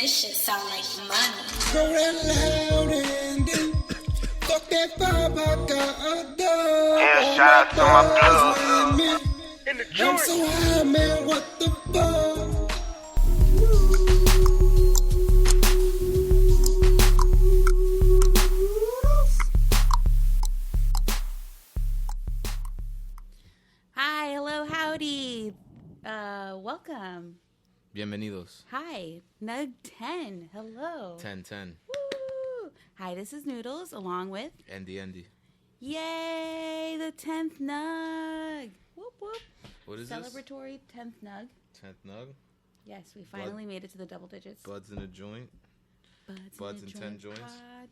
this shit sound like money. Throw that loud and then fuck that vibe I got done. Yeah, shout out to my plug. I'm so high, man, what the fuck? Hi, hello, howdy. Welcome. Bienvenidos. Hi, Nug 10. Hello. 10. Woo. Hi, this is Noodles along with Andy. Yay, the 10th Nug. Whoop whoop. What is Celebratory 10th Nug. this? 10th nug? Yes, we finally made it to the double digits. BudsInAJoint. Buds and 10 joints. Pod.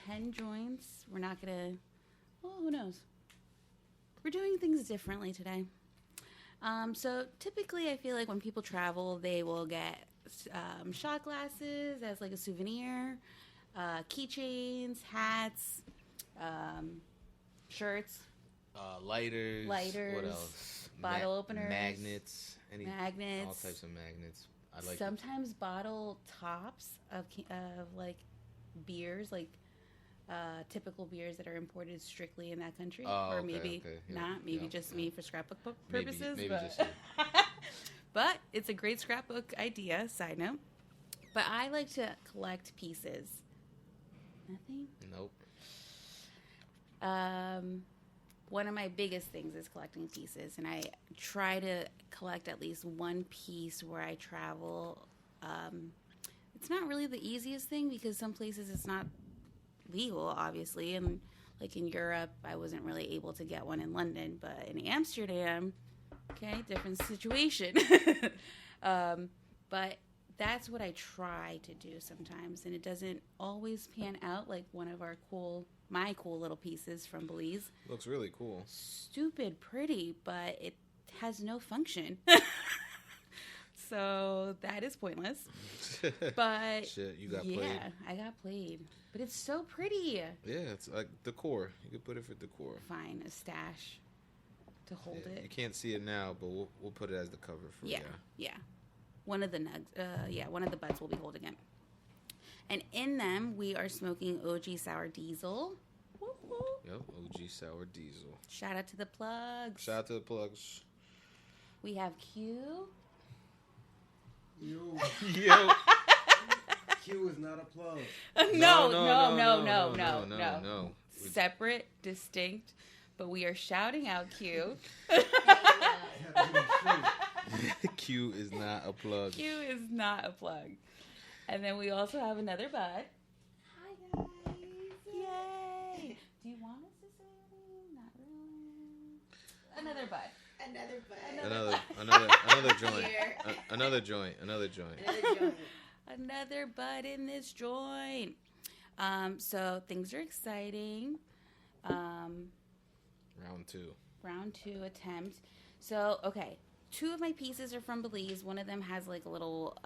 10 joints. We're not going to, well, who knows? We're doing things differently today. So typically I feel like when people travel, they will get shot glasses as like a souvenir, keychains, hats, shirts. Lighters. Lighters. What else? Bottle openers. Magnets. Magnets. All types of magnets. I like Sometimes bottle tops of like beers, like typical beers that are imported strictly in that country, or okay, maybe yeah, not, maybe just me for scrapbook purposes. Maybe but, just you. but it's a great scrapbook idea. Side note, but I like to collect pieces. Nothing. Nope. One of my biggest things is collecting pieces, and I try to collect at least one piece where I travel. It's not really the easiest thing because some places it's not legal, obviously, and like in Europe I wasn't really able to get one in London, but in Amsterdam, okay, different situation. But that's what I try to do sometimes, and it doesn't always pan out like one of my cool little pieces from Belize. Looks really cool. Stupid pretty, but it has no function. So that is pointless. But shit, you got played. Yeah, I got played. But it's so pretty. Yeah, it's like decor. You could put it for decor. Fine, a stash to hold You it. can't see it now, but we'll put it as the cover for Yeah. One of the nugs. One of the buds will be holding it. And in them, we are smoking OG Sour Diesel. Whoop, whoop. Yep, OG Sour Diesel. Shout out to the plugs. Shout out to the plugs. We have Q. Yo, Yo. Q is not a plug. No. No. Separate, distinct, but we are shouting out Q. Q is not a plug. Q is not a plug. And then we also have another bud. Hi guys! Yay! Do you want us to say anything? Not really. Another bud. Another joint. Another joint. Another bud in this joint. So things are exciting. Round two Attempt. So, okay. 2 of my pieces are from Belize. One of them has like a little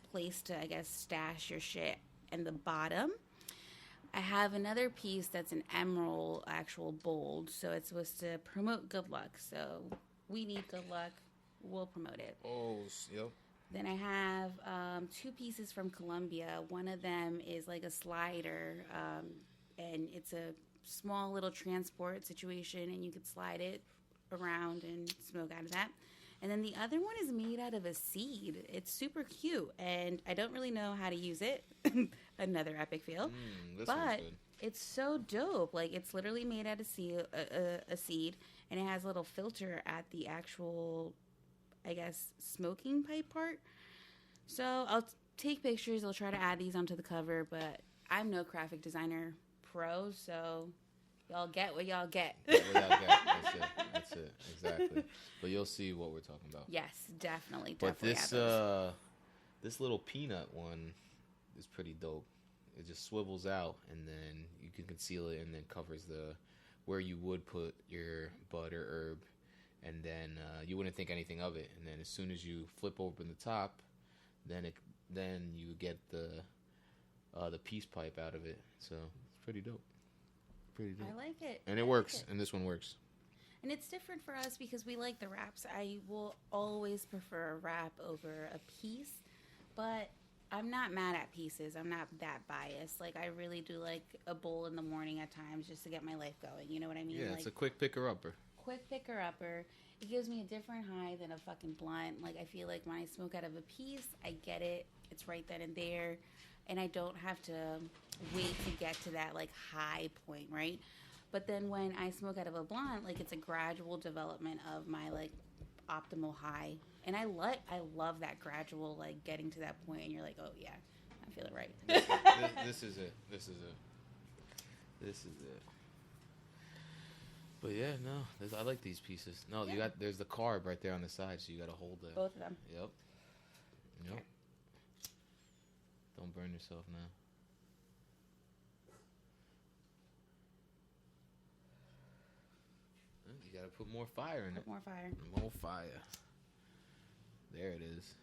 place to, I guess, stash your shit in the bottom. I have another piece that's an emerald, actual bold. So it's supposed to promote good luck. So we need good luck. We'll promote it. Oh, yep. Then I have 2 pieces from Colombia. One of them is like a slider, and it's a small little transport situation, and you could slide it around and smoke out of that. And then the other one is made out of a seed. It's super cute, and I don't really know how to use it. Another epic fail. But it's so dope. Like, it's literally made out of a seed, and it has a little filter at the actual, I guess, smoking pipe part. So I'll take pictures. I'll try to add these onto the cover, but I'm no graphic designer pro, so y'all get what y'all get. That's it. Exactly. But you'll see what we're talking about. Yes, definitely. But this little peanut one is pretty dope. It just swivels out, and then you can conceal it, and then covers where you would put your bud or herb, and then you wouldn't think anything of it. And then as soon as you flip open the top, then you get the peace pipe out of it. So it's pretty dope. I like it. And it works. And this one works. And it's different for us because we like the wraps. I will always prefer a wrap over a piece. But I'm not mad at pieces. I'm not that biased. Like, I really do like a bowl in the morning at times just to get my life going. You know what I mean? Yeah, like, it's a quick picker-upper. quick picker-upper. It gives me a different high than a fucking blunt. Like, I feel like when I smoke out of a piece, I get it. It's right then and there. And I don't have to wait to get to that, like, high point, right? But then when I smoke out of a blunt, like, it's a gradual development of my, like, optimal high. And I love that gradual, like, getting to that point, and you're like, oh, yeah, I feel it right. This is it. But yeah, no, I like these pieces. No, Yeah. there's the carb right there on the side, so you got to hold that. Both of them. Yep. Okay. Don't burn yourself now. You got to put more fire in it. Put more fire. More fire. There it is.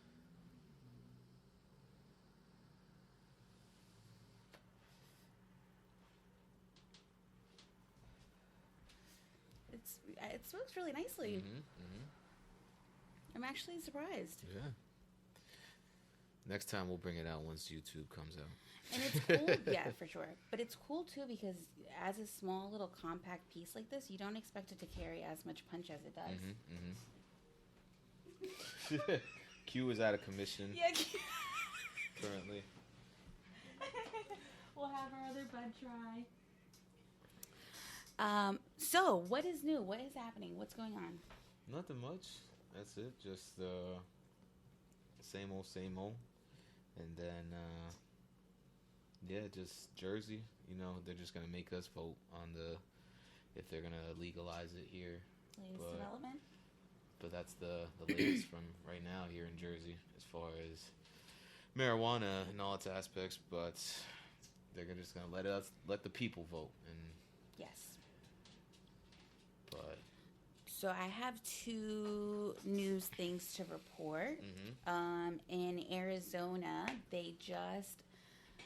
It smokes really nicely. Mm-hmm. I'm actually surprised. Yeah. Next time we'll bring it out once YouTube comes out. And it's cool, yeah, for sure. But it's cool too because as a small little compact piece like this, you don't expect it to carry as much punch as it does. Mm-hmm. Q is out of commission Yeah. currently. We'll have our other bud try. So what is new? What is happening? What's going on? Nothing much. That's it. Just same old. And then yeah, just Jersey. You know, they're just gonna make us vote on if they're gonna legalize it here. Latest development? But that's the latest from right now here in Jersey as far as marijuana and all its aspects. But they're just gonna let the people vote. And Yes. but So I have two news things to report. In Arizona, they just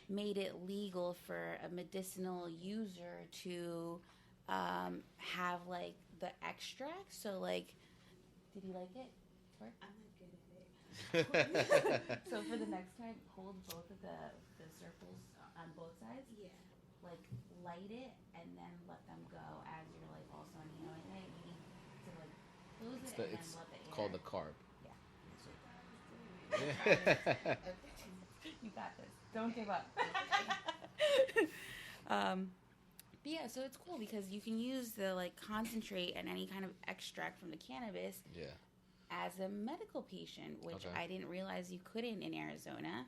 made it legal for a medicinal user to have like the extract. So like, did you like it? I'm not good at it. So for the next time, hold both of the circles on both sides. Yeah. Like light it and then let them go as you're like also inhaling it. You need to like close it and then it's let the air. called the carb. Yeah. You got this. Don't give up. But yeah, so it's cool because you can use the like concentrate and any kind of extract from the cannabis Yeah. as a medical patient, which Okay. I didn't realize you couldn't in Arizona.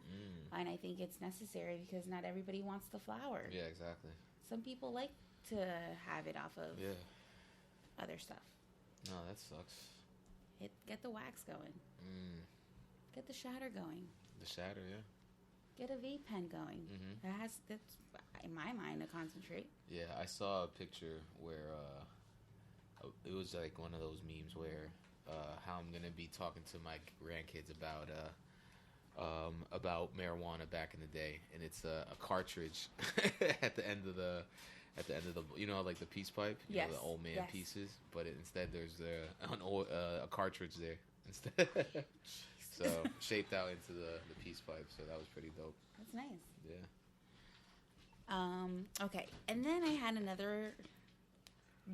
And I think it's necessary because not everybody wants the flower. Yeah, exactly. Some people like to have it off of Yeah. other stuff. No, that sucks. Get the wax going. Get the shatter going. The shatter, yeah. Get a vape pen going. Mm-hmm. That's in my mind a concentrate. Yeah, I saw a picture where it was like one of those memes where how I'm gonna be talking to my grandkids about marijuana back in the day, and it's a cartridge at the end of the you know, like the peace pipe, you Yes. know, the old man Yes. pieces, but instead there's a cartridge there instead. So shaped out into the peace pipe, so that was pretty dope. That's nice. Yeah. Okay, and then I had another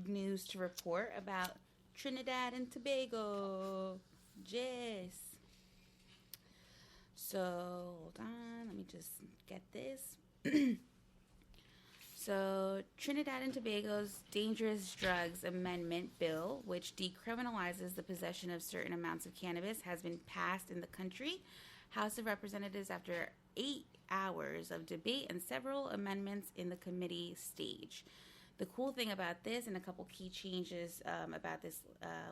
news to report about Trinidad and Tobago. Yes. So, hold on, let me just get this. So, Trinidad and Tobago's Dangerous Drugs Amendment Bill, which decriminalizes the possession of certain amounts of cannabis, has been passed in the country. House of Representatives after 8 hours of debate and several amendments in the committee stage. The cool thing about this, and a couple key changes about this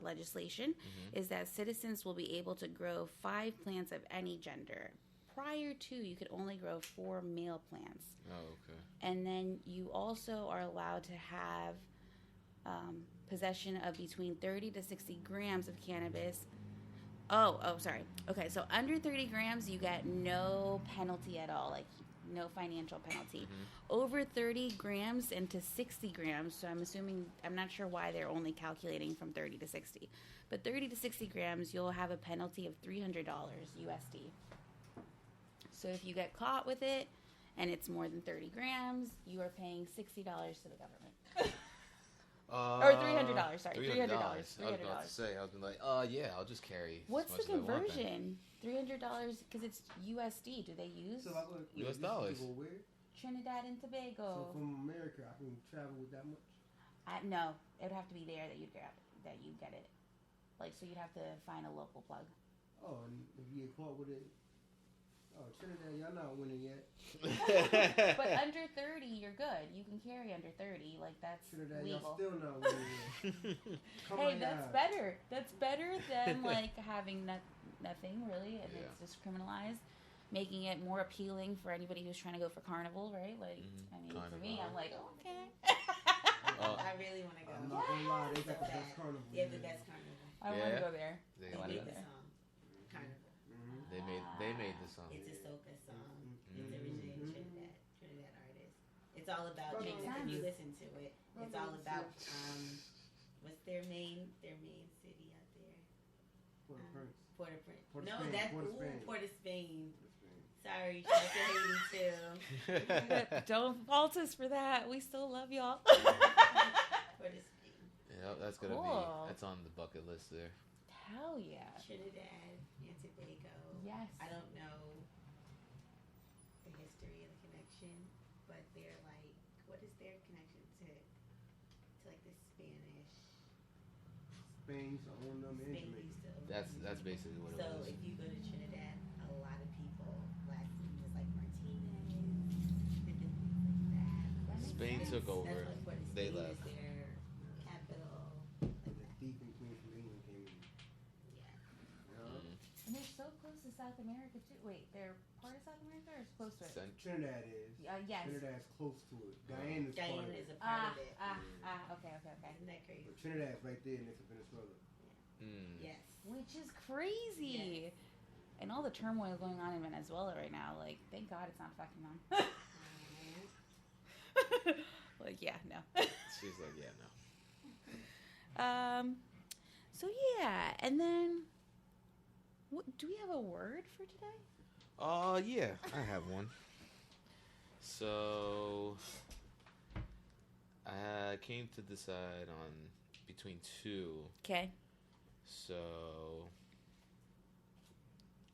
legislation, is that citizens will be able to grow 5 plants of any gender. Prior to, you could only grow 4 male plants. Oh, okay. And then you also are allowed to have possession of between 30 to 60 grams of cannabis. Oh, sorry. Okay, so under 30 grams, you get no penalty at all, like no financial penalty. Over 30 grams into 60 grams, so I'm not sure why they're only calculating from 30 to 60. But 30 to 60 grams, you'll have a penalty of $300 USD. So if you get caught with it and it's more than 30 grams, you are paying $60 to the government. Or $300. Sorry, $300. I was about to say, I was like, yeah, I'll just carry. What's as the much as I want then. conversion? $300 because it's USD. Do they use So I go, US dollars. Go where? Trinidad and So Tobago? from America, I can travel with that much. No, it would have to be there that you get it. Like, so you'd have to find a local plug. Oh, and if you get caught with it, oh, Trinidad, y'all not winning yet. But under 30, you're good. You can carry under 30. Like, that's Trinidad, legal. y'all still not winning yet. Come Hey, on that's now. better. That's better than, like, having nothing, really, and Yeah. it's just criminalized. Making it more appealing for anybody who's trying to go for Carnival, right? Like, I mean, for me, Carnival. I'm like, okay. I really want to go. I'm not gonna lie, they got the So best bad. carnival. They have the man. best carnival. I want Yeah. to go there. They, I wanna They go made the there. song. Carnival. they made the song. It's a soca song. It's Mhm. originated Trinidad artist. It's all about Makes if sense. you listen to it. It's all about what's their main city out there? Port-au-Prince. Port-au-Prince. Port of No, Spain, that's Port of Spain. Port of Spain. Sorry, shout out to Haiti too. But don't fault us for that. We still love y'all. Port of Spain. Yeah, that's gonna Cool. that's on the bucket list there. Hell yeah. Trinidad and Tobago. Yes. I don't know the history of the connection, but they're like, what is their connection to like the Spanish? Spain, so I want them in Spain Jamaica. used to own That's Jamaica. basically what it So was. if you go to Trinidad, a lot of people last name was like Martinez, different things like that. Spain took over. That's what Port of They Spain left. is their capital. Like the thief and queen from England came in. Yeah. You know? And they're so close to South America, too. Wait, they're part of South America or close to it? Trinidad is. Yes. Trinidad's close to it. Guyana's part Guyana of is it. a part of it. Okay. Isn't that crazy? But Trinidad's right there next to Venezuela. Yes. Which is crazy. And all the turmoil going on in Venezuela right now, like, thank God it's not affecting them. Like, yeah, no. She's like, yeah, no. So yeah, and then, do we have a word for today? Yeah, I have one. So I came to decide on between two. Okay. So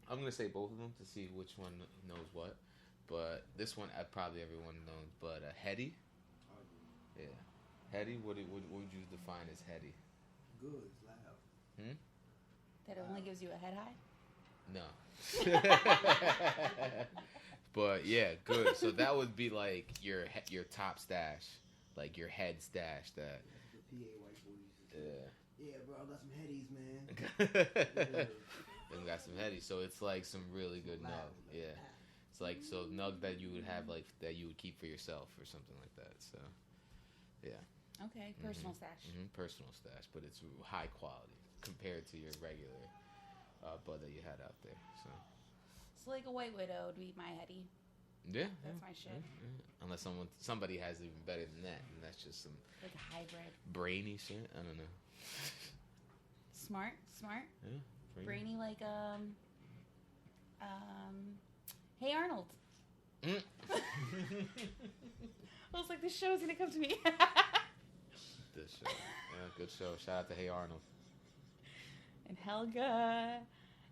I'm gonna say both of them to see which one knows what. But this one, probably everyone knows. But heady, yeah, heady. What would you define as heady? Good, it's loud. That only gives you a head high? No. But yeah, good. So that would be like your top stash, like your head stash. That The PA white boys used to say, yeah. yeah, bro, I got some headies, man. Then got some heady. So it's like some really good Loud, nug. like Yeah. It's like so nug that you would have like that you would keep for yourself or something like that. So yeah. Okay, personal stash. Personal stash, but it's high quality compared to your regular bud that you had out there. So So like a white widow would be my heady. yeah, That's my shit. yeah. Unless somebody has even better than that, and that's just some Like a hybrid. brainy shit. I don't know. Smart. Yeah, Brainy like Hey Arnold. Mm. I was like, this show's gonna come to me. This show, yeah, good show. Shout out to Hey Arnold. And Helga.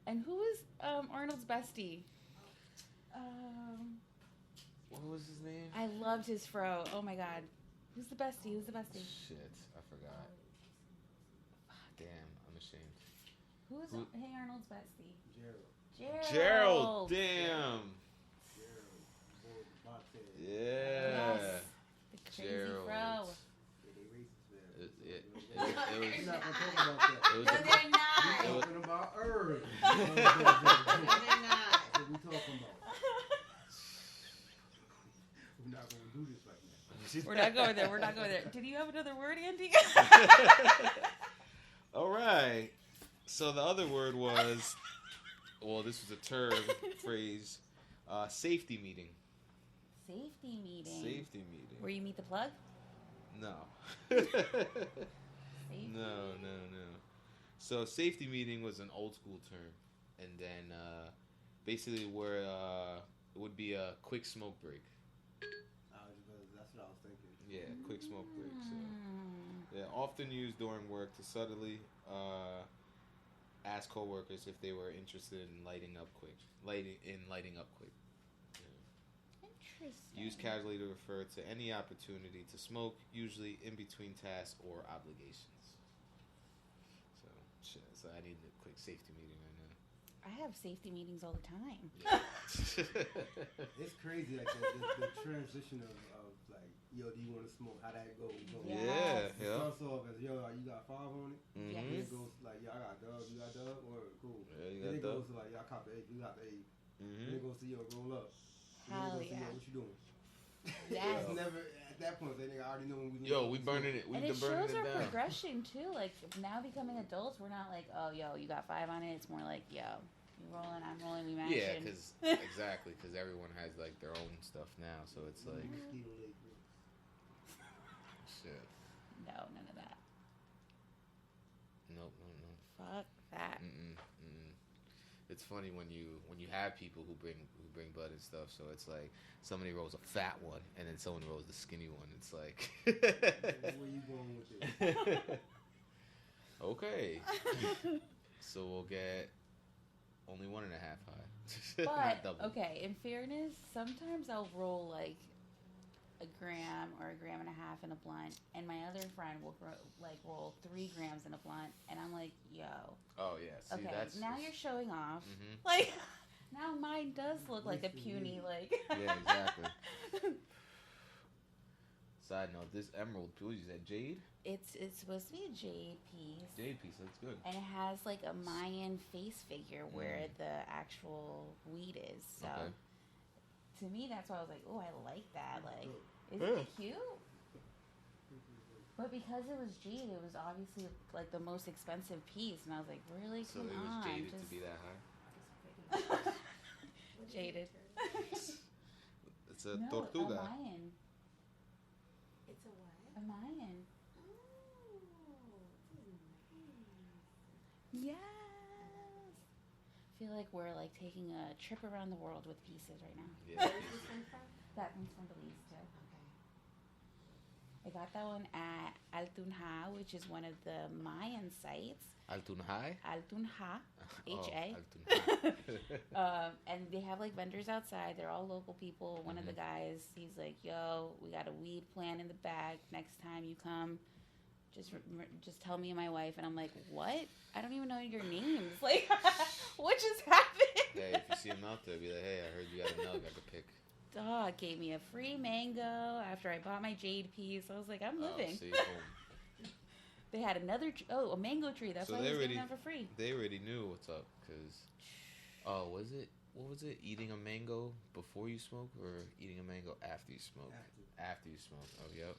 And who was Arnold's bestie? What was his name? I loved his fro. Oh my god. Who's the bestie? Shit, I forgot. Damn, I'm ashamed. Who's Hey Arnold's bestie? Gerald. Gerald, damn. Gerald. Boy, box head. Yeah. Yes. The crazy Gerald. fro. Yeah, they racist, man. It We're was. not gonna talk about that. It was No, a- they're not. We're talking about Earth. No, they're not. That's what we talking about. We're not gonna do this right now. We're not going there. Did you have another word, Andy? All right. So the other word was, well, this was a term, phrase, safety meeting. Safety meeting. Safety meeting. Where you meet the plug? No. Safety. No. So safety meeting was an old school term, and then basically where would be a quick smoke break. That's what I was thinking. Yeah, quick smoke break. So, yeah, often used during work to subtly ask coworkers if they were interested in lighting up quick. Interesting. Used casually to refer to any opportunity to smoke, usually in between tasks or obligations. So, shit. So I need a quick safety meeting right now. I have safety meetings all the time. It's crazy, like the transition of like, yo, do you want to smoke? How that goes? Yeah, It starts off as, yo, you got 5 on it. Mhm. Then Yes. it goes like, yo, I got dub. You got dub? Or cool. Yeah, you Then got it dub. goes to like, yo, I cop the 8. You got the 8. Then Mhm. it goes to, yo, roll up. Then Hell it goes to, yo, yeah. what you doing? Yes. It's never at that point. They nigga already know when we. Yo, we burning it. We've And it been burning shows it our down. progression too. Like now becoming adults, we're not like, oh, yo, you got 5 on it. It's more like, yo, you rolling, I'm rolling, we matching. Yeah, because everyone has like their own stuff now, so it's like Mosquito leg groups. shit. No, none of that. Nope. Fuck that. It's funny when you have people who bring bud and stuff. So it's like somebody rolls a fat one, and then someone rolls the skinny one. It's like, Where you going with it? okay. So we'll get only 1.5 high. Not But double. okay, in fairness, sometimes I'll roll like a gram or 1.5 grams in a blunt, and my other friend will roll 3 grams in a blunt, and I'm like, yo. Oh yeah. See, Okay, that's now just- you're showing off. Mhm. Like, now mine does look like a puny, like. Yeah, exactly. Side note: this emerald, what is that? Jade? It's supposed to be a jade piece. Jade piece. That's good. And it has like a Mayan face figure where the actual weed is. So Okay. to me, that's why I was like, oh, I like that. Like, isn't Yeah. it cute? But because it was jade, it was obviously like the most expensive piece, and I was like, really? So Come it was on, jaded just to be that high. jaded. It's a No, tortuga. a Mayan. It's a what? A Mayan. Oh, this is nice. Yes. I feel like we're like taking a trip around the world with pieces right now. Yeah. Where's this one from? That one's from Belize too. Okay. I got that one at Altunja, which is one of the Mayan sites. Altunhai? Altunja, Oh, H-A. Altunhai. And they have like vendors outside. They're all local people. One of the guys, he's like, "Yo, we got a weed plant in the bag. Next time you come, just tell me and my wife." And I'm like, "What? I don't even know your names. Like, what just happened?" Yeah, if you see him out there, be like, hey, I heard you got a nug I could pick. Dog gave me a free mango after I bought my jade piece. I was like, I'm living. Oh, see, boom. They had a mango tree. That's So why I they was already- giving them for free. They already knew what's up, because, what was it? Eating a mango before you smoke, or eating a mango after you smoke? After you smoke. Oh, yep.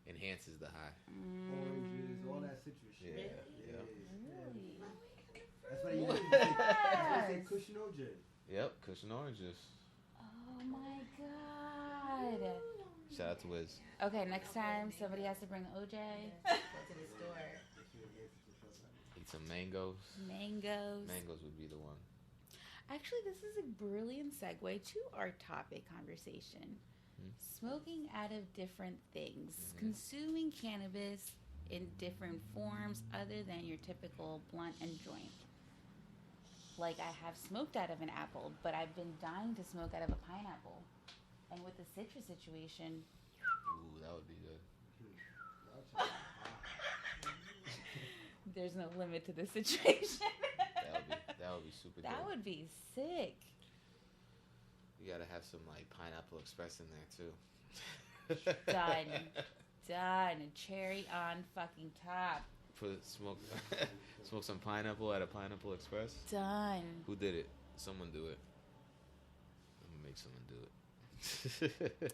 Enhances the high. Oranges, all that citrus shit. Yeah, Yeah. Really? That's why you Yes. say cushion OJ. Yep, cushion oranges. Oh my god. Shout out to Wiz. Okay, next time somebody has to bring OJ. Go to the store. Eat some mangoes. Mangoes. Mangoes would be the one. Actually, this is a brilliant segue to our topic conversation. Smoking out of different things. Consuming cannabis in different forms other than your typical blunt and joint. Like, I have smoked out of an apple, but I've been dying to smoke out of a pineapple. And with the citrus situation, Ooh, that would be good. there's no limit to the situation. That would be super That good. would be sick. You gotta have some like Pineapple Express in there too. Done. Cherry on fucking top. Smoke some pineapple at a Pineapple Express. Done. Who did it? Someone do it. I'm gonna make someone do it.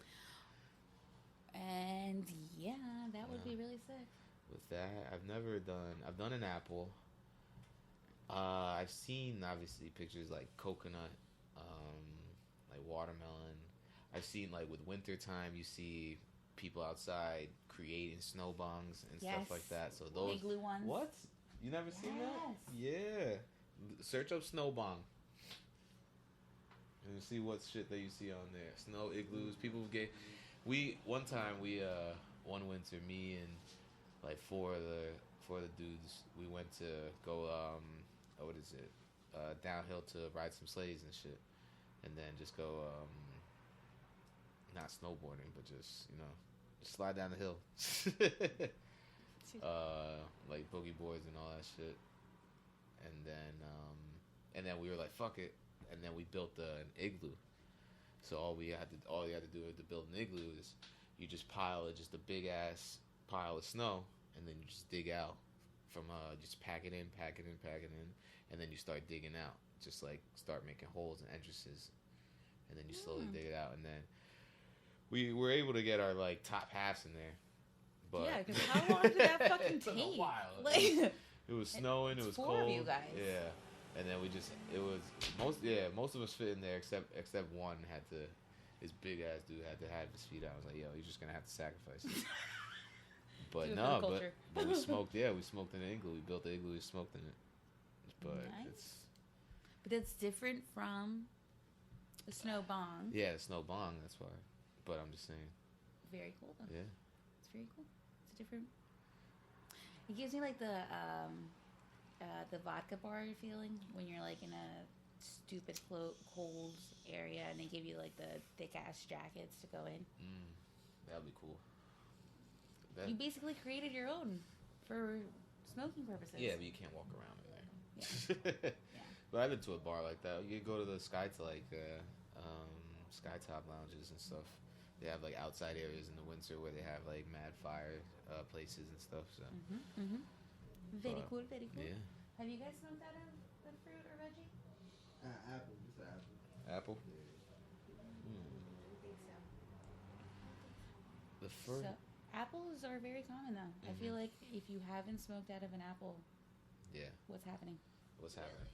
And yeah, that would Yeah. be really sick. With that, I've done an apple. I've seen obviously pictures like coconut, like watermelon. I've seen like with wintertime, you see people outside creating snow bongs and stuff like Yes. that. So those Igloo ones. What? You never seen that? Yes. Yeah. Search up snow bong. and see what shit that you see on there. Snow igloos. People get. One time one winter, me and like four of the dudes, we went to go what is it? Downhill to ride some sleighs and shit, and then just go not snowboarding, but just just slide down the hill, like boogie boards and all that shit, and then we were like fuck it, and then we built an igloo. So all you had to do to build an igloo is you just pile just a big ass pile of snow, and then you just dig out from just pack it in, and then you start digging out, just like start making holes and entrances, and then you slowly dig it out, and then we were able to get our like top halves in there. But yeah, because how long did that fucking take? A while. Like, it was snowing. It was four cold. of you guys. Yeah, and then most of us fit in there except one had to. This big ass dude had to have his feet out. I was like, yo, you're just gonna have to sacrifice it. But no, but we smoked. Yeah, we smoked in an igloo. We built the igloo. We smoked in it. But nice. But it's different from the snow bong. Yeah, the snow bong. That's why. But I'm just saying. Very cool though. Yeah. It's very cool. It's a different. It gives me like the vodka bar feeling when you're like in a stupid cold area and they give you like the thick ass jackets to go in. That'd be cool. You basically created your own for smoking purposes. Yeah, but you can't walk around in there. Yeah. Yeah. But I've been to a bar like that. You go to the Skytop lounges and stuff. They have like outside areas in the winter where they have like mad fire places and stuff. So. Very cool. Very cool. Yeah. Have you guys smoked out of the fruit or veggie? Apple. Just an apple. Apple. Yeah. I think so. The first. So, apples are very common though. I feel like if you haven't smoked out of an apple, Yeah. what's happening? What's happening?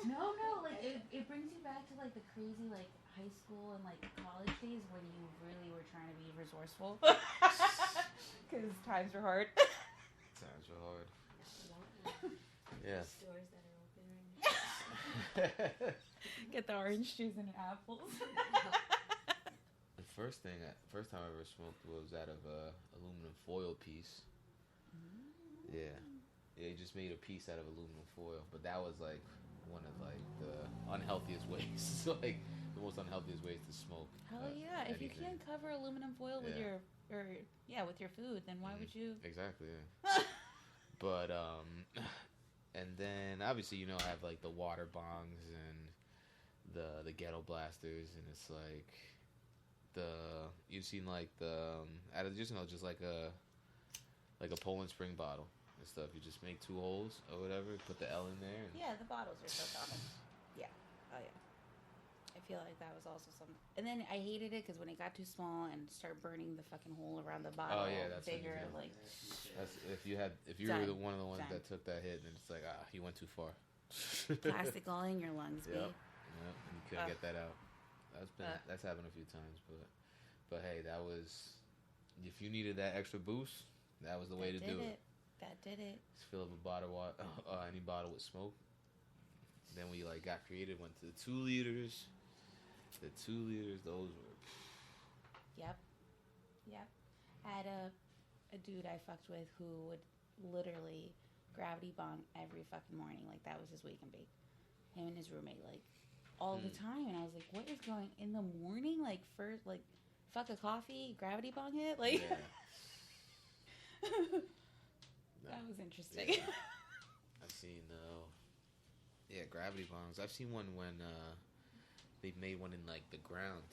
No, like it brings you back to like the crazy like high school and like college days when you really were trying to be resourceful. Because times were hard. Times are hard. Yeah. Stores that are open right now. Get the orange juice and apples. The first time I ever smoked was out of a aluminum foil piece. Yeah. Yeah, you just made a piece out of aluminum foil, but that was like one of like the unhealthiest ways, like the most unhealthiest ways to smoke. Hell yeah! If you can't cover aluminum foil with with your food, then why would you? Exactly. Yeah. But and then obviously I have like the water bongs and the ghetto blasters, and it's like you've seen like the out of just like a Poland Spring bottle. Stuff you just make 2 holes or whatever, put the L in there. Yeah, the bottles are so common. Yeah. Oh yeah. I feel like that was also some. And then I hated it because when it got too small and start burning the fucking hole around the bottle. Oh yeah, that's bigger. Like that's if you were one of the ones that took that hit, then it's like you went too far. Plastic all in your lungs, Yep. babe. Yep. And you couldn't get that out. That's happened a few times, but hey, that was if you needed that extra boost, that was the way to do it. That did it. Just fill up a bottle of water, any bottle with smoke. Then we like got creative, went to the 2 liters. The 2 liters, those were. Yep. I had a dude I fucked with who would literally gravity bong every fucking morning. Like that was his wake and bake. Him and his roommate, like all the time. And I was like, what is going in the morning? Like first, like fuck a coffee, gravity bong it, like. Yeah. That was interesting. Yeah. I've seen, gravity bombs. I've seen one when they made one in like the ground.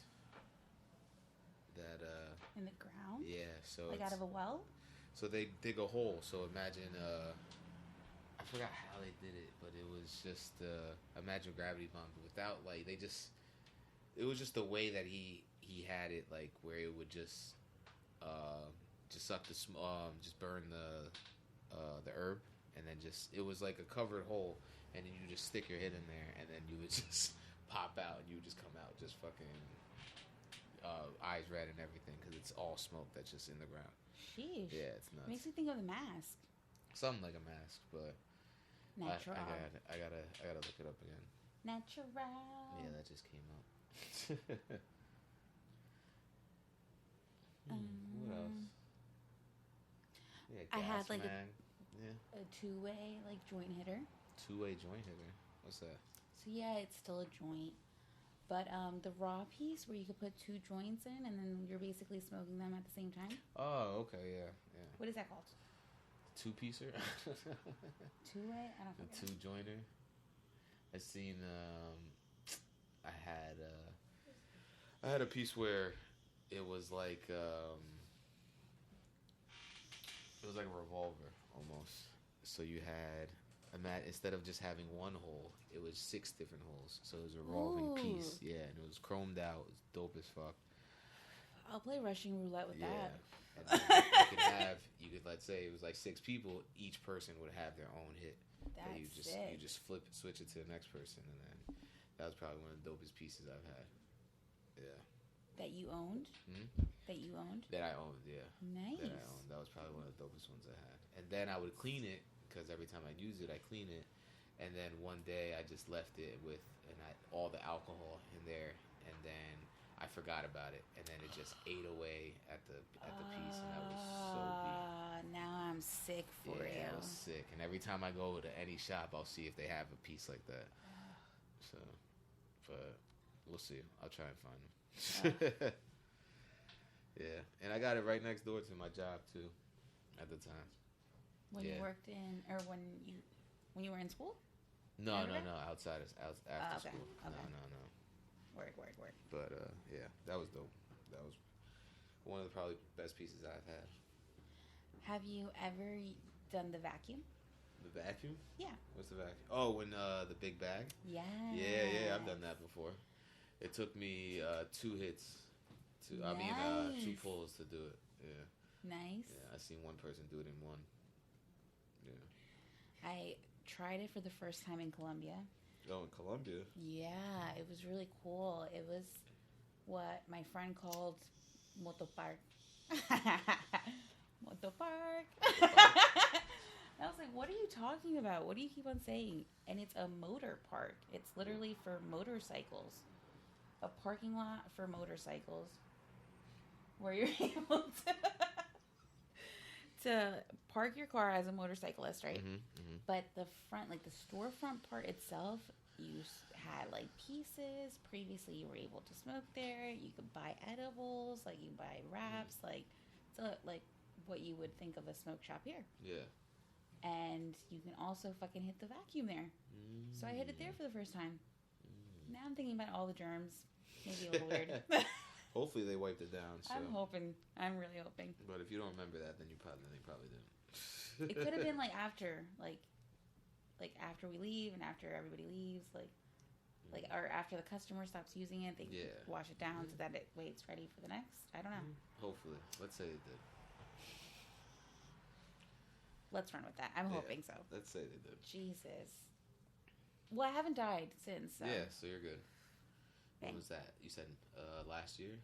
That in the ground. Yeah, so like out of a well. So they dig a hole. So imagine, I forgot how they did it, but it was just imagine gravity bomb without like it was just the way that he had it, like where it would just suck the just burn the herb, and then it was like a covered hole, and then you just stick your head in there, and then you would just pop out, and you would just come out just fucking eyes red and everything, because it's all smoke that's just in the ground. Sheesh. Yeah, it's nuts. Makes me think of the mask. Something like a mask, but Natural. I gotta look it up again. Natural. Yeah, that just came out. What else? Yeah, I had, gas like, mag. a two-way like joint hitter. Two-way joint hitter. What's that? So yeah, it's still a joint, but the raw piece where you could put two joints in, and then you're basically smoking them at the same time. Oh, okay, yeah. What is that called? Two-piecer? Two-way? I don't know. A two-jointer. I seen, I had a piece where it was like a revolver almost. So you had instead of just having one hole, it was 6 different holes. So it was a revolving piece. Yeah, and it was chromed out. It was dope as fuck. I'll play Russian roulette with that. And then you could let's say it was like 6 people. Each person would have their own hit. That's you sick. just switch it to the next person, and then that was probably one of the dopest pieces I've had. Yeah. That you owned? Hmm? That you owned? That I owned, yeah. Nice. That I owned. That was probably one of the dopest ones I had. And then I would clean it, because every time I use it, I clean it. And then one day I just left it with all the alcohol in there, and then I forgot about it, and then it just ate away at the piece, and I was so beat. Now I'm sick for you. Yeah, I was sick. And every time I go to any shop, I'll see if they have a piece like that. So, but we'll see. I'll try and find them. Yeah, and I got it right next door to my job too, at the time. When you worked in, or when you were in school? No, Saturday? no, outside after okay. school. Okay. No. Word. But yeah, that was dope. That was one of the probably best pieces I've had. Have you ever done the vacuum? The vacuum? Yeah. What's the vacuum? Oh, when the big bag? Yeah. Yeah, I've done that before. It took me 2 hits. 2 pulls to do it. Yeah. Nice. Yeah, I seen one person do it in one. Yeah. I tried it for the first time in Colombia. Oh, in Colombia? Yeah, it was really cool. It was what my friend called motopark. Motopark. I was like, what are you talking about? What do you keep on saying? And it's a motor park. It's literally for motorcycles. A parking lot for motorcycles where you're able to park your car as a motorcyclist, right? Mm-hmm. But the front, like the storefront part itself, you had like pieces. Previously, you were able to smoke there. You could buy edibles, like you buy wraps, like what you would think of a smoke shop here. Yeah. And you can also fucking hit the vacuum there. So I hit it there for the first time. Now I'm thinking about all the germs. Maybe a little weird. Hopefully they wiped it down. So. I'm hoping. I'm really hoping. But if you don't remember that, then they probably didn't. It could have been like after we leave and after everybody leaves, or after the customer stops using it, they wash it down so that it waits ready for the next. I don't know. Hopefully, let's say they did. Let's run with that. I'm hoping so. Let's say they did. Jesus. Well, I haven't died since. So. Yeah, so you're good. Bang. When was that? You said last year?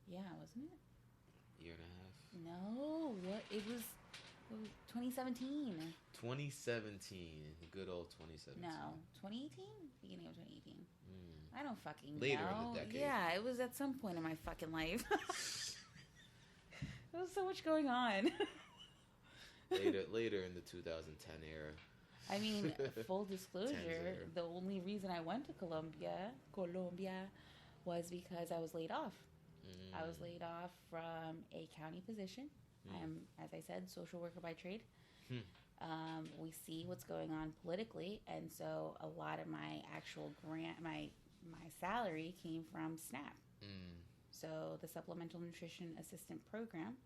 Yeah, wasn't it? Year and a half? No, what? It was 2017. 2017. Good old 2017. No, 2018? Beginning of 2018. I don't fucking Later know. in the decade. Yeah, it was at some point in my fucking life. There was so much going on. Later in the 2010 era. I mean, full disclosure, the only reason I went to Colombia was because I was laid off. I was laid off from a county position. I am, as I said, social worker by trade. We see what's going on politically, and so a lot of my actual my salary came from SNAP. So the Supplemental Nutrition Assistant Program,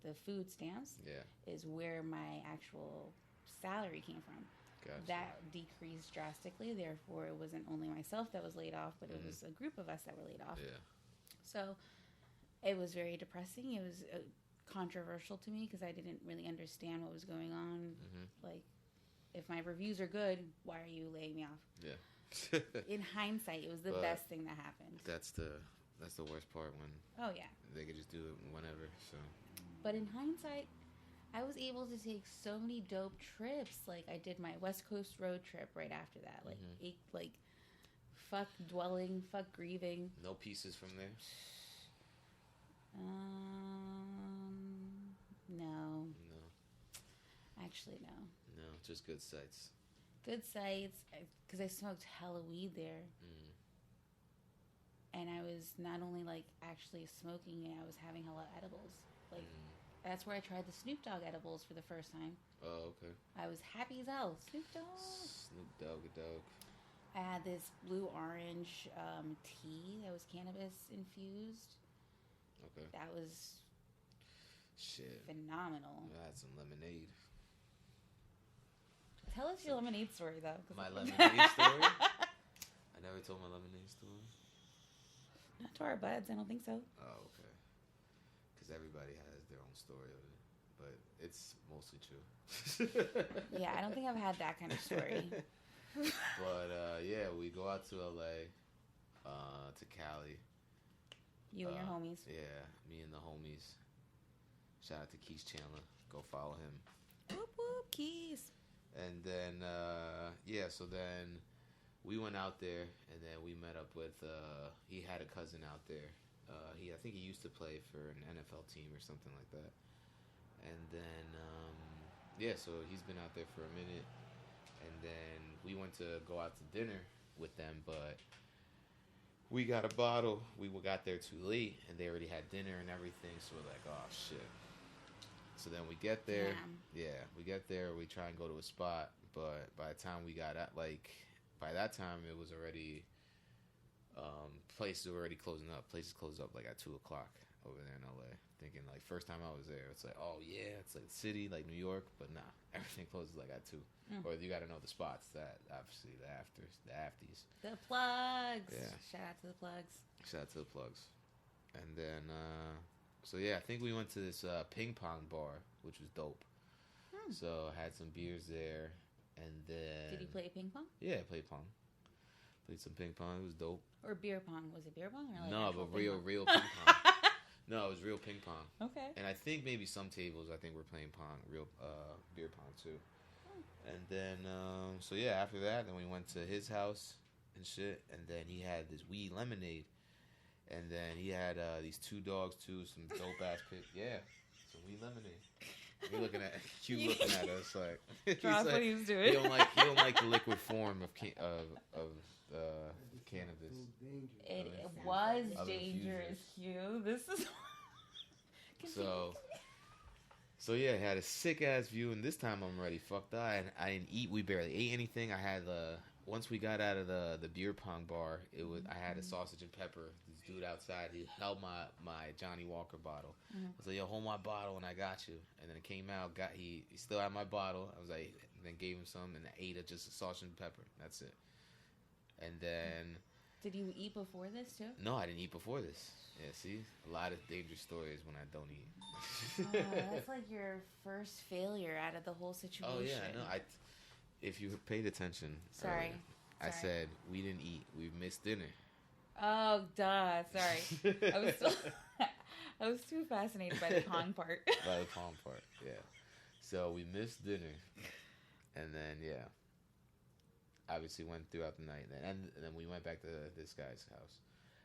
the food stamps, is where my actual salary came from. Gotcha. That decreased drastically. Therefore, it wasn't only myself that was laid off, but it was a group of us that were laid off. Yeah. So it was very depressing. It was controversial to me because I didn't really understand what was going on. Like, if my reviews are good, why are you laying me off? Yeah. In hindsight, it was the best thing that happened. That's the worst part, when they could just do it whenever. So. But in hindsight, I was able to take so many dope trips. Like, I did my West Coast road trip right after that. Like fuck dwelling, fuck grieving. No pieces from there. No. No. Actually, no. No, just good sights. Good sights, because I smoked hella weed there. And I was not only, like, actually smoking it, I was having hella edibles. Like, that's where I tried the Snoop Dogg edibles for the first time. Oh, okay. I was happy as hell. Snoop Dogg. Snoop Dogg. I had this blue-orange tea that was cannabis infused. Okay. That was shit phenomenal. I had some lemonade. Tell us your lemonade story, though. My lemonade story? I never told my lemonade story. Not to our buds, I don't think so. Oh, okay. Because everybody has their own story of it. But it's mostly true. Yeah, I don't think I've had that kind of story. But, yeah, we go out to LA, to Cali. You and your homies. Yeah, me and the homies. Shout out to Keith Chandler. Go follow him. Whoop, whoop, Keys. And then, yeah, so then we went out there, and then we met up with, he had a cousin out there. I think he used to play for an NFL team or something like that. And then, yeah, so he's been out there for a minute. And then we went to go out to dinner with them, but we got a bottle. We got there too late, and they already had dinner and everything, so we're like, oh, shit. So then we get there. Yeah, we get there. We try and go to a spot, but by the time we got at, like, by that time, it was already, places were already closing up. Places closed up, like, at 2 o'clock over there in L.A. Thinking, like, first time I was there, it's like, oh, yeah, it's like the city, like New York, but nah, everything closes, like, at 2. Or you got to know the spots, that, obviously, the afties. The plugs. Yeah. Shout out to the plugs. Shout out to the plugs. And then, so yeah, I think we went to this ping pong bar, which was dope. So I had some beers there, and then... Did you play ping pong? Yeah, I played pong. Played some ping pong. It was dope. Or beer pong? Was it beer pong? Or like No, actual but ping real pong? ping pong. No, it was real ping pong. Okay. And I think maybe some tables, I think were playing pong, real beer pong too. And then, so yeah, after that, then we went to his house and shit, and then he had this weed lemonade. And then he had these 2 dogs too, some dope ass pit. Yeah, some weed lemonade. You're looking at you looking at us like Drop like, what he was doing. He don't like the liquid form of cannabis. It was Of dangerous, Hugh. This is So yeah, I had a sick ass view, and this time I'm already fucked up. And I didn't eat. We barely ate anything. I had once we got out of the beer pong bar, I had a sausage and pepper. This dude outside, he held my Johnny Walker bottle. I was like, yo, hold my bottle, and I got you. And then it came out. He still had my bottle. I was like, and then gave him some, and I ate just a sausage and pepper. That's it. And then. Did you eat before this too? No, I didn't eat before this. Yeah, see? A lot of dangerous stories when I don't eat. That's like your first failure out of the whole situation. Oh, yeah, I know. If you paid attention. Sorry. I said we didn't eat. We missed dinner. Oh, duh. Sorry. I was too fascinated by the pong part. By the pong part, yeah. So we missed dinner. And then, yeah. Obviously went throughout the night. And then we went back to this guy's house.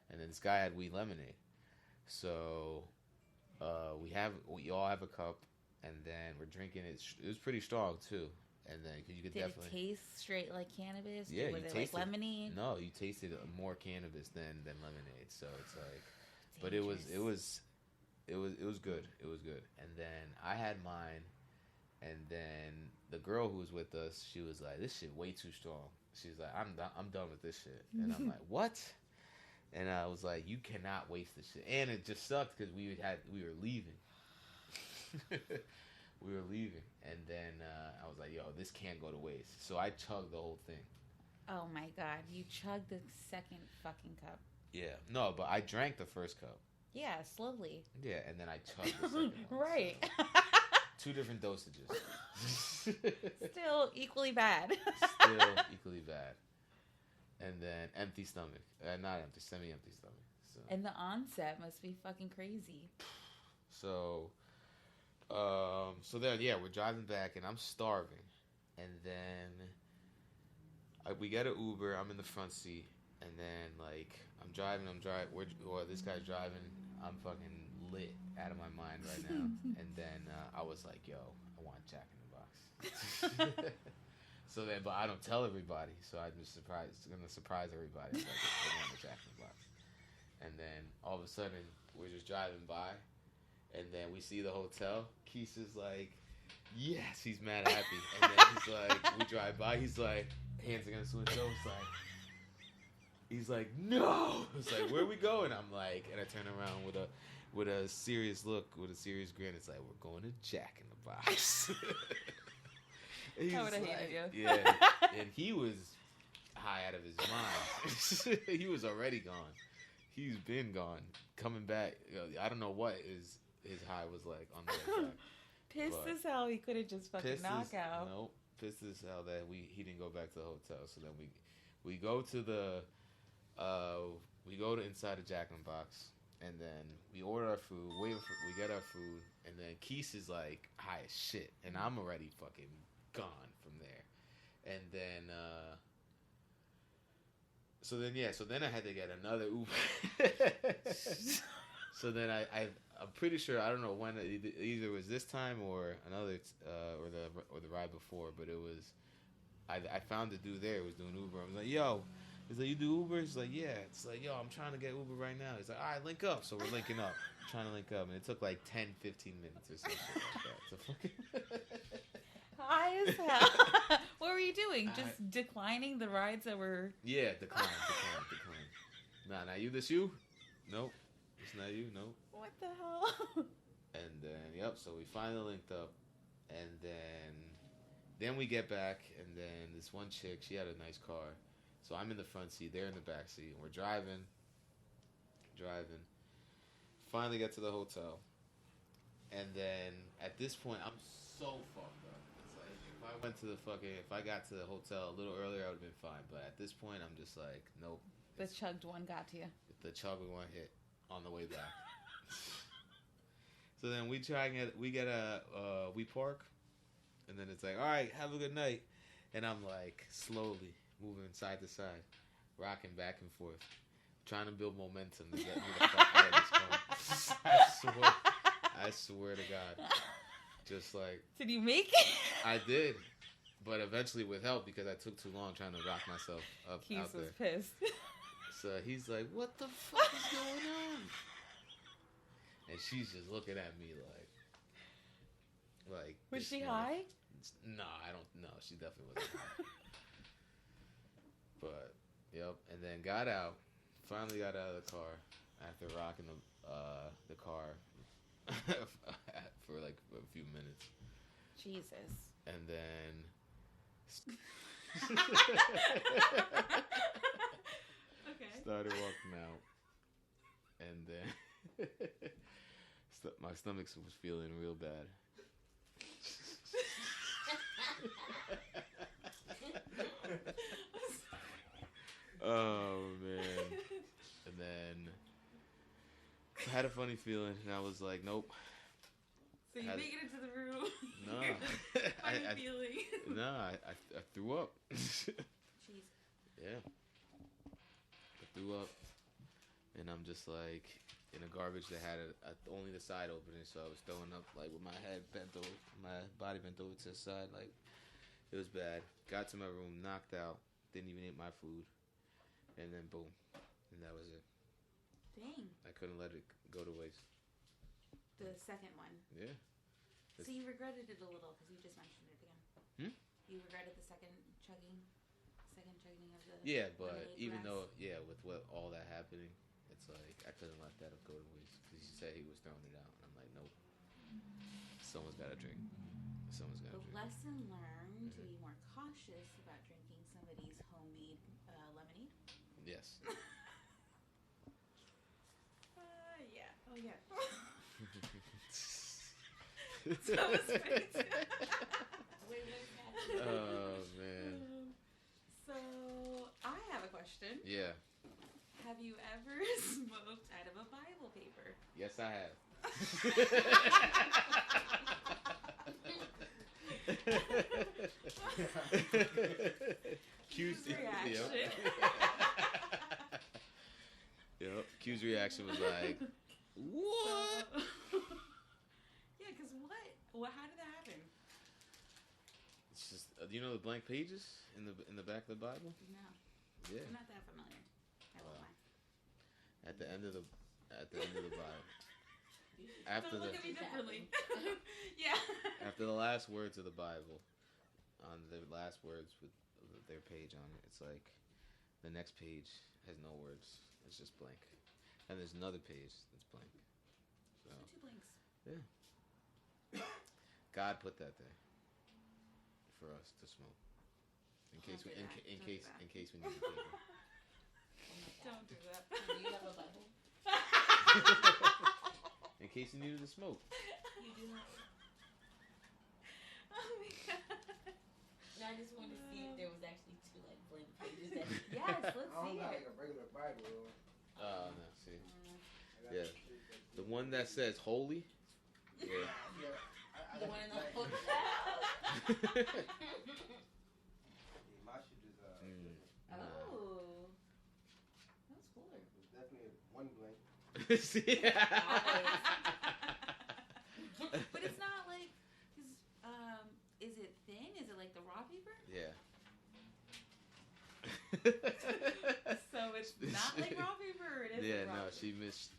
And then this guy had weed lemonade. So we all have a cup, and then we're drinking it. It was pretty strong too. And then you could Did definitely it taste straight like cannabis? Yeah, was you it tasted like lemonade? No, you tasted more cannabis than lemonade. So it's like, but Dangerous. it was good. It was good. And then I had mine, and then the girl who was with us, she was like, "This shit way too strong." She's like, I'm done with this shit." And I'm like, "What?" And I was like, "You cannot waste this shit." And it just sucked because we were leaving. We were leaving, and then I was like, "Yo, this can't go to waste." So I chugged the whole thing. Oh my god, you chugged the second fucking cup. Yeah, no, but I drank the first cup. Yeah, slowly. Yeah, and then I chugged the second one. Right. So 2 different dosages. Still equally bad. Still equally bad. And then empty stomach. Not empty, semi-empty stomach. So. And the onset must be fucking crazy. So then, yeah, we're driving back, and I'm starving. And then we get an Uber. I'm in the front seat. And then like I'm driving. Or this guy's driving. I'm fucking lit out of my mind right now. And then I was like, yo, I want Jack in the Box. So then, but I don't tell everybody. So I'm just gonna surprise everybody. Like, I want the Jack in the Box. And then all of a sudden, we're just driving by, and then we see the hotel. Keith is like, yes, he's mad happy. And then he's like, we drive by, he's like, hands against the window. He's like, no. It's like, where are we going? I'm like, and I turn around with a serious look, with a serious grin. It's like, we're going to Jack in the Box. I would have hated you. Yeah, and he was high out of his mind. He was already gone. He's been gone. Coming back, I don't know what his high was like on the way back. Pissed as hell, he could have just fucking knocked out. Nope, pissed as hell that he didn't go back to the hotel. So then we go to inside the Jack in the Box, and then we order our food. We get our food, and then Keith is like high as shit, and I'm already fucking gone from there. And then so then I had to get another Uber. So then I'm pretty sure, I don't know when, either it was this time or another or the ride before, but it was I found the dude there who was doing Uber. I was like, yo, he's like, you do Uber? He's like, yeah. It's like, yo, I'm trying to get Uber right now. He's like, all right, link up. So we're linking up, trying to link up, and it took like 10, 15 minutes or something like that. So fucking High as hell. What were you doing? Just declining the rides that were... Yeah, decline. Nah, you? This you? Nope. It's not you? Nope. What the hell? And then, so we finally linked up. And then we get back, and then this one chick, she had a nice car. So I'm in the front seat, they're in the back seat, and we're driving. Finally get to the hotel. And then, at this point, I'm so fucked up. If I got to the hotel a little earlier, I would have been fine. But at this point, I'm just like, nope. The chugged one got to you. The chugged one hit on the way back. So then we park, and then it's like, all right, have a good night. And I'm like slowly moving side to side, rocking back and forth, trying to build momentum to get me the fuck out of this car. I swear to God. Just like... Did you make it? I did. But eventually with help, because I took too long trying to rock myself up Keith out there. was pissed. So he's like, what the fuck is going on? And she's just looking at me like... Was she high? No, I don't know. She definitely wasn't high. But, yep. And then finally got out of the car after rocking the car for like a few minutes. Jesus. And then started walking out. And then my stomach was feeling real bad. Oh man. And then I had a funny feeling, and I was like, nope. So you make it into the room. No. Funny feeling. No, I threw up. Jeez. Yeah. I threw up. And I'm just like in a garbage that had only the side opening, so I was throwing up like with my head bent over, my body bent over to the side. Like, it was bad. Got to my room, knocked out, didn't even eat my food. And then boom. And that was it. Dang. I couldn't let it go to waste. The second one. Yeah. So you regretted it a little because you just mentioned it again. You regretted the second chugging of the... Yeah, but even glass. though, with all that happening, it's like, I couldn't let that go to waste. Because he said he was throwing it out. And I'm like, nope. Someone's got to drink. Someone's got to drink. The lesson learned to be more cautious about drinking somebody's homemade lemonade. Yes. Yeah. Oh, yeah. So it's great. Oh, man. So, I have a question. Yeah. Have you ever smoked out of a Bible paper? Yes, I have. Cue's reaction. Yep. Q's reaction was like, what? Yeah, because what? How did that happen? It's just you know the blank pages in the back of the Bible. No, Yeah. I'm not that familiar. I won't lie. At the end of the Bible. After Don't the look at me differently. Yeah. after the last words of the Bible, on the last words with their page on it, it's like the next page has no words. It's just blank, and there's another page that's blank. So So 2 blanks. God put that there for us to smoke, in Can't case we do that. in Don't case do that. in case we need the paper. Don't do that. Do you have a Bible? In case you needed to smoke. You do not. Oh my god. No, I just wanted to see if there was actually 2 like blank pages. That Yes, let's I don't see got it. like a regular Bible though. No, see, I got Yeah. some shit that- the one that says holy. Yeah. Yeah. the one in the like- hotel. Yeah, my shit is different. Oh, that's cooler. It's definitely one blank. See? But it's not like, is it thin? Is it like the raw paper? Yeah. So it's not like raw paper. Or it is Yeah, like raw no, paper? she missed.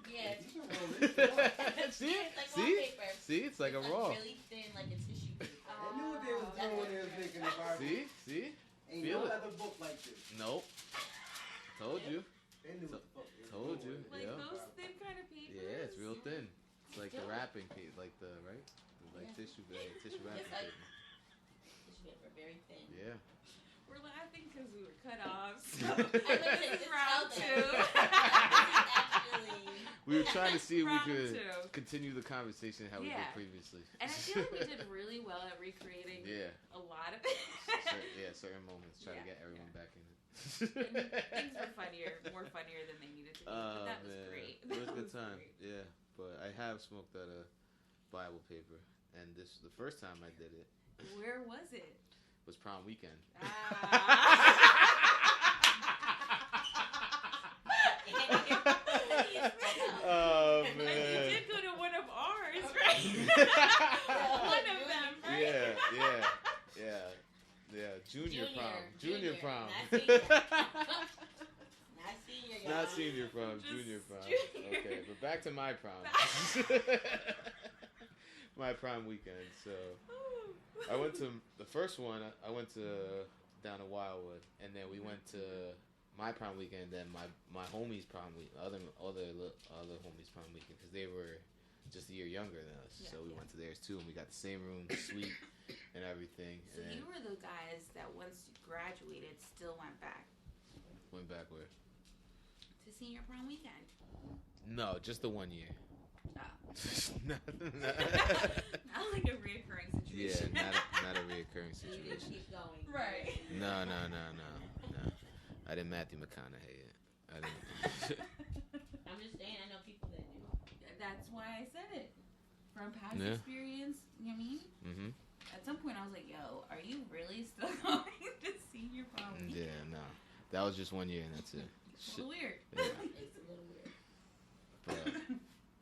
Yeah, You can roll this shit up. See? It's like See? wallpaper. See? It's like a It's raw. really thin, like a tissue paper. They knew what they was doing when they was making the Bible. See? See? Ain't Feel no it. other book like this. Nope. Told you. They knew what the fuck they was Told doing. you. Like Yeah. those thin kind of papers. Yeah, it's real thin. It's like the wrapping paper, like the right, like Yeah. tissue wrapping It's like- paper. Tissue paper, very thin. Yeah. We're laughing because we were cut off. I was gonna say, This is just round tell 2. them. Actually, We were trying to see if we Round could 2. continue the conversation how we Yeah. did previously. And I feel like we did really well at recreating Yeah. a lot of it. Certain moments. Try to Yeah, get everyone back in it. Things were more funnier than they needed to be. But that was man. great. It was a That good time. great. Yeah, but I have smoked out of Bible paper, and the first time I did it Where was it? was prom weekend. Oh And you man. did go to one of ours, right? One of them, right? Yeah. Junior prom. Not senior. Not senior, y'all. Not senior prom. Just Junior prom. junior. Okay, but back to my prom. My prom weekend. So I went to the first one. I went to down to Wildwood, and then we went to my prom weekend. Then my homies prom week, other homies prom weekend, because they were just a year younger than us. Yeah, So we yeah. went to theirs too, and we got the same room, suite, and everything. So And you were the guys that once you graduated still went back went back where? to senior prom weekend. No, just the 1 year. Oh. Not Not like a reoccurring yeah, situation. not a reoccurring You didn't situation. keep going. Right. No. I didn't Matthew McConaughey it. I didn't. I'm just saying, I know people that do. That's why I said it. From past Yeah. experience, you know what I mean? Mm-hmm. At some point I was like, yo, are you really still going to senior prom weekend? Yeah, no. That was just 1 year, and that's it. It's a little weird. Yeah. It's a little weird. But,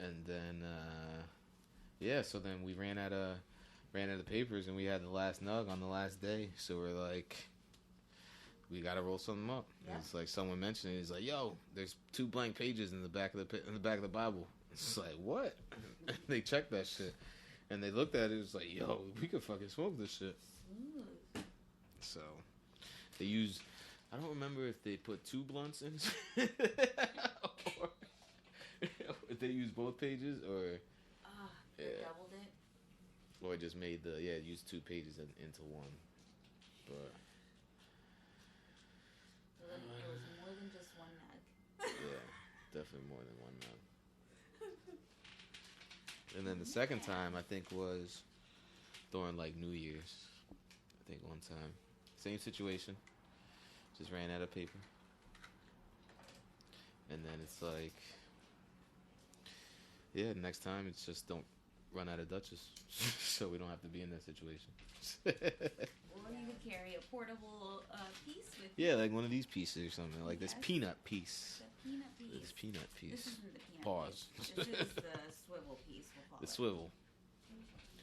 and then, so then we ran out of papers, and we had the last nug on the last day. So we're like, we gotta roll something up. Yeah. It's like someone mentioned it. He's like, yo, there's 2 blank pages in the back of the Bible. It's like, what? They checked that shit, and they looked at it. It was like, yo, we could fucking smoke this shit. Smooth. So they used. I don't remember if they put 2 blunts in, or if they used both pages, or They Yeah. doubled it. or just made used 2 pages into one. But So then there was more than just one nug. yeah, definitely more than one nug. And then the second time I think was during like New Year's. I think one time, same situation, just ran out of paper. And then it's like, yeah, next time it's just don't run out of Dutchess, so we don't have to be in that situation. Or you could carry a portable piece with you. Yeah, like one of these pieces or something, like this Yes. peanut piece. The peanut piece. This peanut This piece. isn't the peanut Pause. piece. This is the swivel piece, we'll call The it. swivel.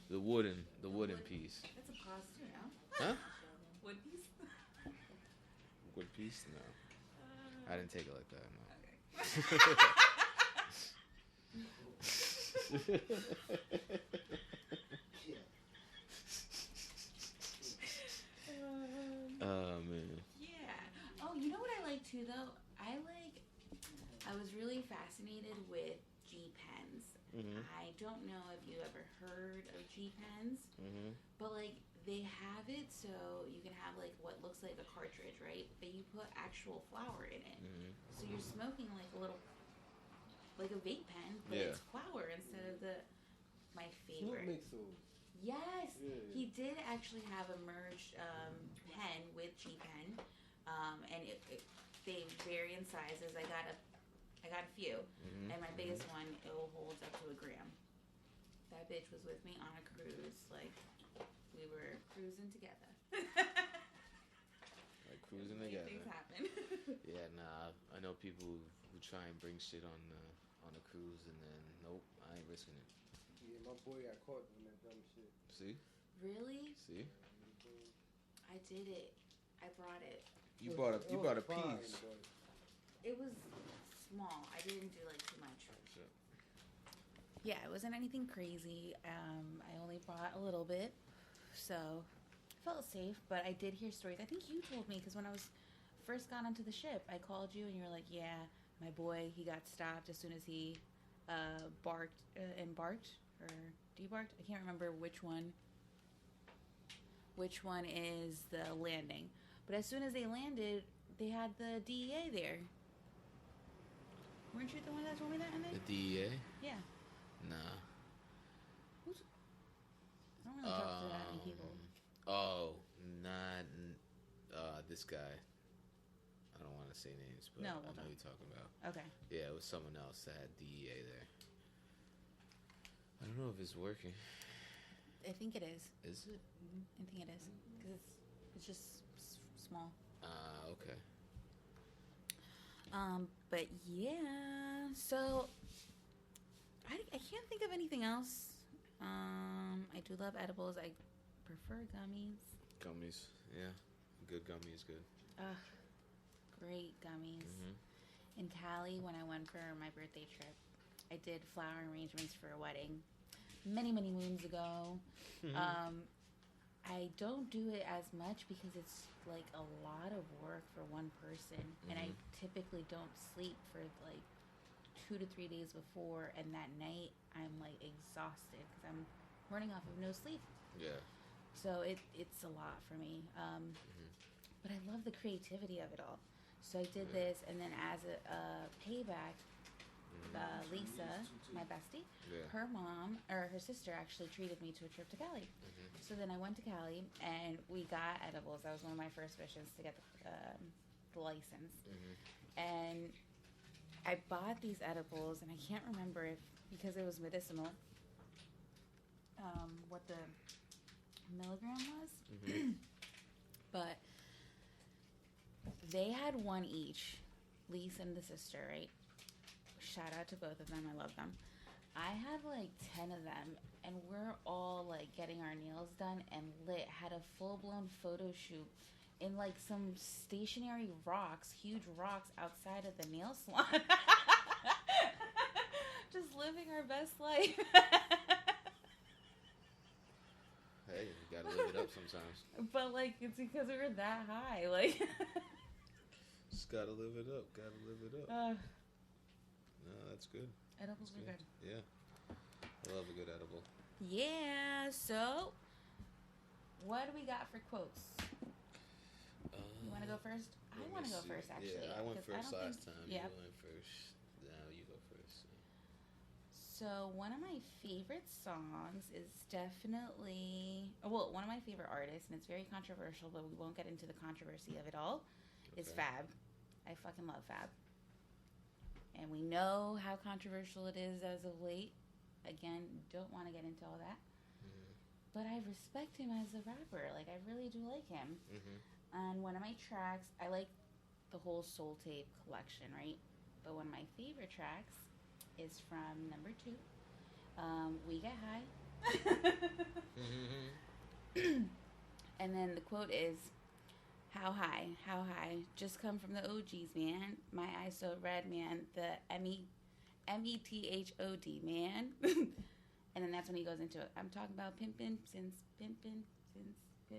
The wooden piece. That's a pause too, no? Huh? Wood piece? Wood piece? No. I didn't take it like that, no. Oh, man. Yeah. Oh, you know what I like too, though? I was really fascinated with G pens. Mm-hmm. I don't know if you ever heard of G pens, Mm-hmm. but like they have it so you can have like what looks like a cartridge, right? But you put actual flour in it, Mm-hmm. so you're smoking like a little, like a vape pen, but Yeah. it's flour instead of my Snoop favorite. makes those. Yes, Yeah. he did actually have a merged pen with G Pen, and they vary in sizes. I got a few, Mm-hmm. and my biggest one it holds up to a gram. That bitch was with me on a cruise, like we were cruising together. Like cruising Make together. things happen. Yeah, nah. I know people who try and bring shit on a cruise and then nope, I ain't risking it. Yeah, my boy got caught doing that dumb shit. See? Really? See? I did it. I brought it. You brought a fine, piece. but It was small. I didn't do like too much. Shit. Yeah, it wasn't anything crazy. I only brought a little bit, so I felt safe. But I did hear stories. I think you told me because when I was first got onto the ship, I called you and you were like, "Yeah, my boy, he got stopped as soon as he embarked or debarked. I can't remember which one. Which one is the landing? But as soon as they landed, they had the DEA there. Weren't you the one that told me that? The DEA? Yeah. Nah. I don't really talk to that many people. Oh, not this guy. I don't want to say names, but No, I we'll know not. who you're talking about. Okay. Yeah, it was someone else that had DEA there. I don't know if it's working. I think it is. Is it? I think it is because it's just small. Okay. But yeah. So I can't think of anything else. I do love edibles. I prefer gummies. Gummies, yeah. Good gummy is good. Ugh, great gummies. Mm-hmm. In Cali, when I went for my birthday trip, I did flower arrangements for a wedding many moons ago. I don't do it as much because it's like a lot of work for one person, and I typically don't sleep for like 2 to 3 days before, and that night I'm like exhausted because I'm running off of no sleep. Yeah. So it's a lot for me. But I love the creativity of it all. So I did this, and then as a payback, Lisa, my bestie, her mom or her sister actually treated me to a trip to Cali. So then I went to Cali, and we got edibles. That was one of my first missions to get the license. And I bought these edibles, and I can't remember if because it was medicinal, what the milligram was. But they had one each, Lisa and the sister, right? Shout out to both of them. I love them. I had like 10 of them, and we're all like getting our nails done and lit. Had a full-blown photo shoot in like some stationary rocks, huge rocks outside of the nail salon. Just living our best life. Hey, you gotta live it up sometimes. But like it's because we were that high, like. Just gotta live it up. Gotta live it up. No, that's good. Edibles are good. Yeah. I love a good edible. Yeah, so what do we got for quotes? You want to go first? I want to go first, actually. Yeah, I went 'cause first don't last think- time. Yeah. You went first. Now you go first. So one of my favorite songs is definitely, well, one of my favorite artists, and it's very controversial, but we won't get into the controversy of it all, is Okay. Fab. I fucking love Fab. And we know how controversial it is as of late. again, don't want to get into all that. But I respect him as a rapper. Like, I really do like him. And one of my tracks, I like the whole Soul Tape collection, right? But one of my favorite tracks is from number 2, We Get High. And then the quote is, how high, just come from the OGs, man. My eyes so red, man. The METHOD, man. And then that's when he goes into it. I'm talking about pimpin' since pimpin'. Oh,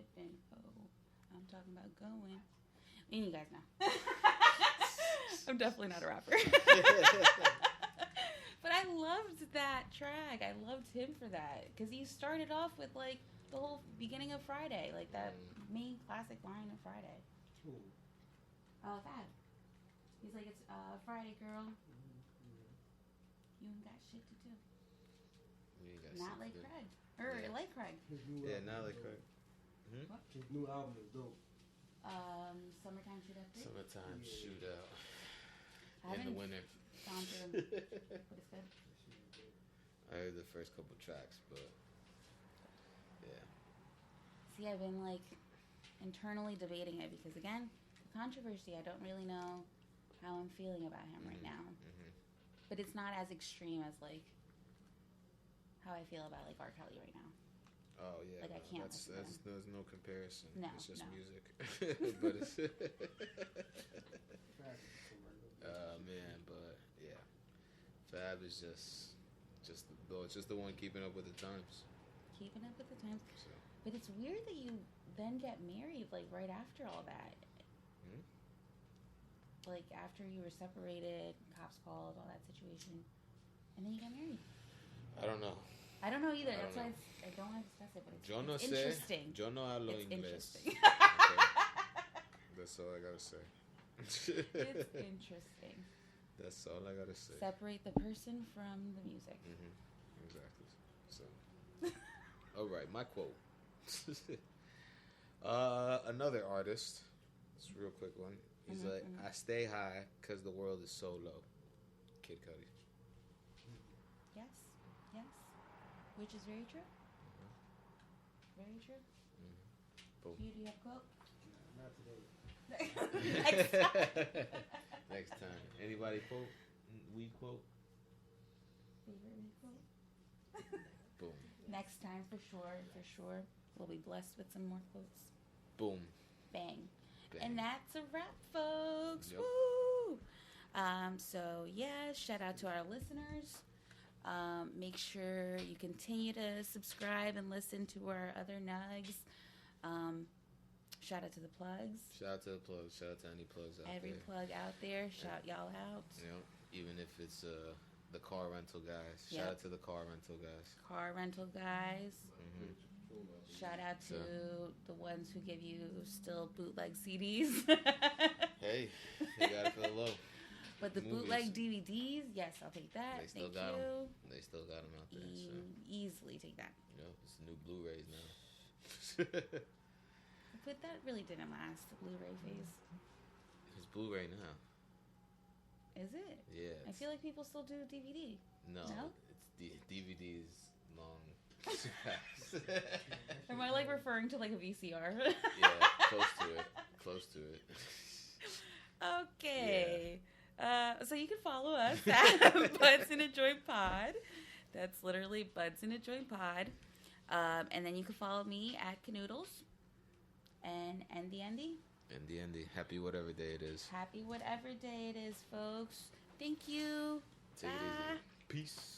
I'm talking about going. And you guys know. I'm definitely not a rapper. But I loved that track. I loved him for that. Because he started off with, like, the whole beginning of Friday. Like, that main classic line of Friday. Fab. He's like, it's Friday, girl. You ain't got shit to do. Not like Craig. Or like Craig. Yeah, not like Craig. His new album is dope. Summertime Shootout 3? Summertime Shootout. I In the haven't winter. gone through them. But it's good. I heard the first couple tracks, but yeah. See, I've been, like, internally debating it because, again, the controversy, I don't really know how I'm feeling about him right now. But it's not as extreme as, like, how I feel about, like, R. Kelly right now. Oh yeah, Like, I can't listen to him. There's no comparison. No, It's just no. music. But it's man, but yeah, Fab is just the one keeping up with the times. Keeping up with the times. So. But it's weird that you then get married, like, right after all that. Like, after you were separated, cops called, all that situation, and then you got married. I don't know. I don't know either. I That's don't why know. I don't want to discuss it, but Yo no it's sé. interesting. Yo no hablo It's inglés. interesting. Okay? That's all I gotta say. It's interesting. That's all I gotta say. Separate the person from the music. Exactly. So, all right, my quote. Another artist. It's a real quick one. He's like, I stay high because the world is so low. Kid Cudi. Yes. Which is very true. Very true. Boom. Do you have a quote? Not today. Next time. Next time. Anybody quote? We quote? Favorite weed quote? Boom. Next time, for sure. We'll be blessed with some more quotes. Boom. Bang. Bang. And that's a wrap, folks. Yep. Woo! So, yeah, shout out to our listeners. Make sure you continue to subscribe and listen to our other nugs. Shout out to the plugs. Shout out to the plugs. Shout out to any plugs out Every there. plug out there, shout y'all out. You know, even if it's the car rental guys. Yep. Shout out to the car rental guys. Car rental guys. Shout out to So- the ones who give you still bootleg CDs. Hey, they got it for the low. But the Movies. bootleg DVDs, yes, I'll take that. They still Thank got you. them. They still got them out there. So, Easily take that. you know, it's new Blu-rays now. But that really didn't last, the Blu-ray phase. It's Blu-ray now. Is it? Yeah. I feel like people still do DVD. No, No? it's DVDs long. Am I like referring to like a VCR? Yeah, close to it. Okay. So you can follow us at BudsInAJoint Pod. That's literally BudsInAJoint Pod. And then you can follow me at Canoodles. And Andy. Andy. Happy whatever day it is. Happy whatever day it is, folks. Thank you. Take it Bye. easy. Peace.